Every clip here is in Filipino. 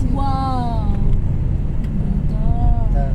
Wow! Ganda.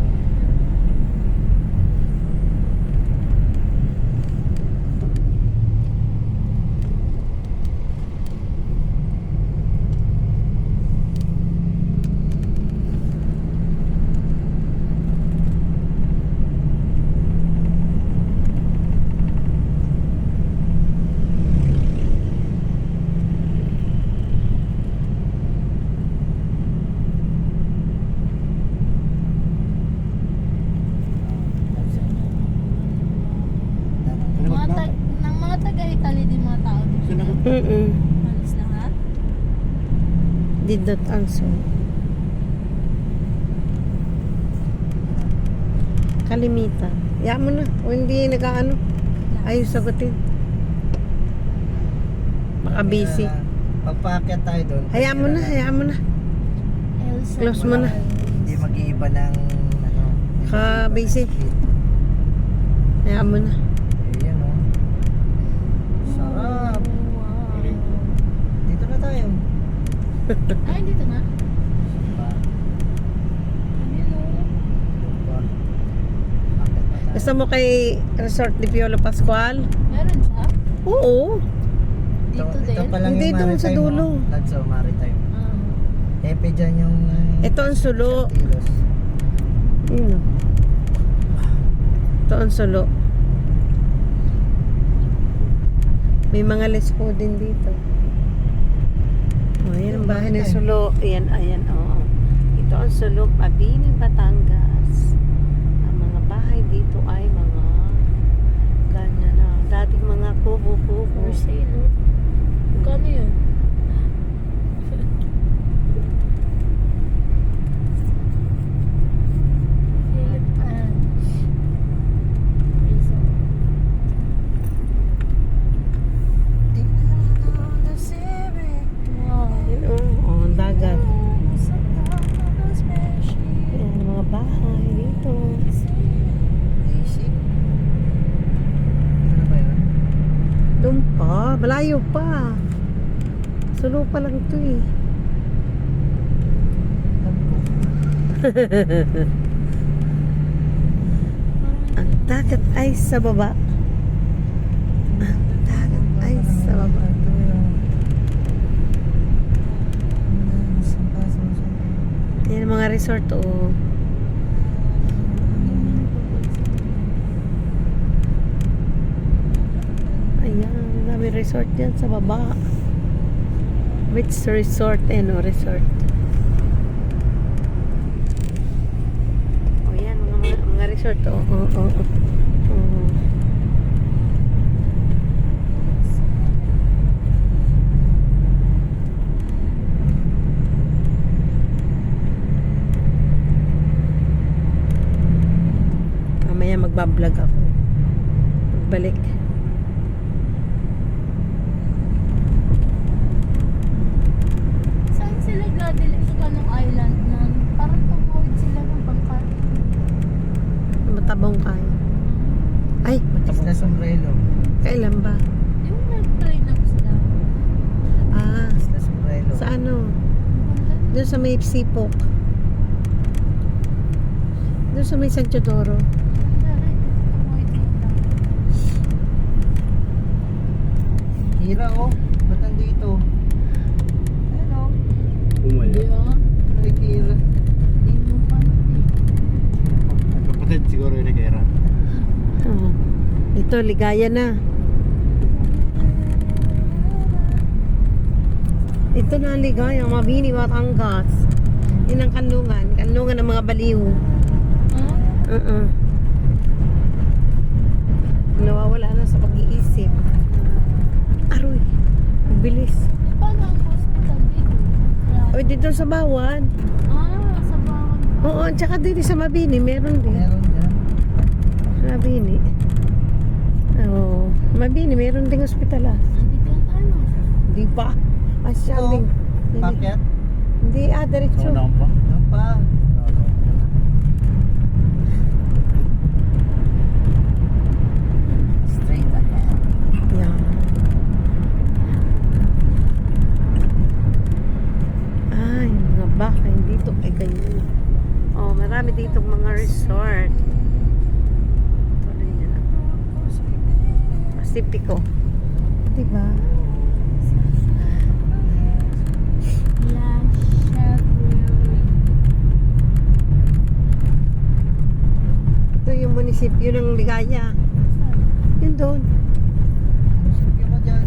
Ng mga taga-Italy din mga tao dito. Halos lahat. Did not answer. Kalimitan. Ya mo na. O hindi nag-ano. Ayaw sagutin. Baka busy. Pagpaakyat tayo doon. Hayaan mo na, hayaan mo na. Elsa. Close mo na. Hindi mag-iiba ng ano. Ka-busy. Hayaan mo na. Ayan o. Sarap. Wow. Dito na tayo. Ay, dito na. Pa. Hello. Pa. Akyat na tayo. Gusto mo kay Resort de Piolo Pascual? Meron siya? Oo. Dito din? Ito pa lang Hindi, yung doon sa maritime, dulo. oh. That's so maritime. Epe dyan yung... Ito ang sulo. Tilos. Yun o. Ito ang sulo. May mga lespo din dito. Oh, yan ang bahay ng sulo. Ayan, ayan, oo. Ito ang sulo, Mabini, Batangas. Ang mga bahay dito ay mga ganyan na. Dating mga kubo-kubo. For sale. Kano yun? Yun, oh, ang dagat. Ayan, ang mga bahay dito. Basic. Ano ba yun? Doon pa, malayo pa. Sulo pa lang ito eh. Ang dagat ay sa baba. Ang dagat ay sa baba. Ayan ang mga resort oh. Ayan, ang dami resort yan sa baba. Which resort? No resort. Oh, yan mga resort oh. Oh. Mamaya magbablog ako. Magbalik. Saan sila gadilis sa kanong island na parang tumawid sila ng bangka? Matabong kayo. Ay, Isla Sombrero. kailan ba? Yung nag-try na sila. Ah, Isla Sombrero. sa ano? Ang ganda. Doon sa may Sipok. Doon sa may San Teodoro. Tumawid sila. Hira oh. Ba't nandito? Ayan oh. Hindi ah. Ay, hira. Hindi mo pa Kapatid siguro yun kay Era. Oh. Ito, ligaya na. Ito na ang ligaya. Mabini, Batangas. Yun ang kanlungan. Kanlungan ng mga baliw. Ah? Nawawala na sa pag-iisip. Aroy, ang bilis. Paano ang hospital dito? O, dito sa Bawan. Sa bawang. Oo, tsaka dito sa Mabini, meron din. Meron dyan. Mabini. Oo, Mabini, meron ding ospital ah. Dito ano? Hindi pa. Asyambing. Pakyat. Hindi, diretso. So, naon pa? Doon pa. Straight ahead. Yan. Ay, mga bakay Dito ay ganyan. Oh, marami dito mga resort. Ito rin yan. Pacifico. Diba? La Chevrolet. Ito yung munisipyo ng Ligaya. Yun doon. Sige mo dyan.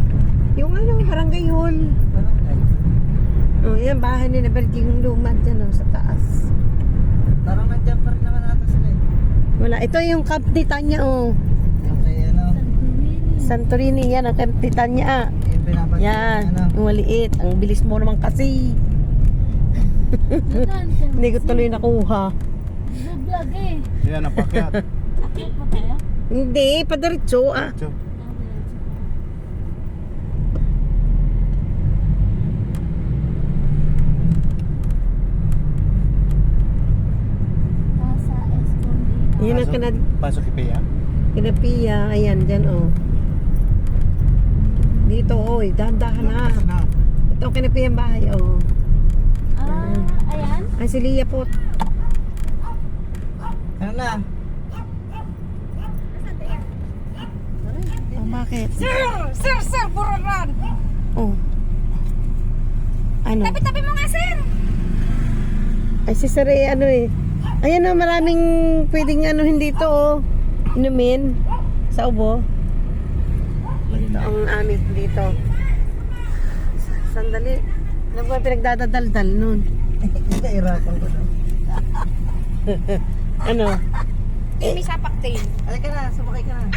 Yung ano, barangay hall. Barangay. Oh, yan, bahay ni Naberjing Lumad dyan, oh, sa taas. Parang nandiyan pa rin naman ata sila eh. Wala, ito yung Camp Titania, oh. Yung kay ano, Santorini, yan, ang Camp Titania, ah. yung binabansin Yan, ano. ang maliit. Ang bilis mo naman kasi. Hindi ko tuloy nakuha. Vlog eh. Yan, napakyat. Akit mo tayo? Hindi, padiretso, ah. So, Casa Escondida. Yan ang pasok ipiya. kinapiya. Ayan, dyan, oh. Dito, oh, dahan-dahan na. Ito ang kinapiyang bahay, oh. Ayan. Ay, si Lia po. Ano na? Oh, bakit? Sir, buraran. Oh. Ano? Tabi mo nga, sir. Ay, si Sir, eh, ano eh. Ayan, oh, maraming pwedeng ano hindi to, oh. Inumin. Sa ubo. Ito ang amin dito. Sandali. Ano ba pinagdadadaldal nun? Nahirapan ko na. Ano? May sapak tail. Halika na, sumakay ka na.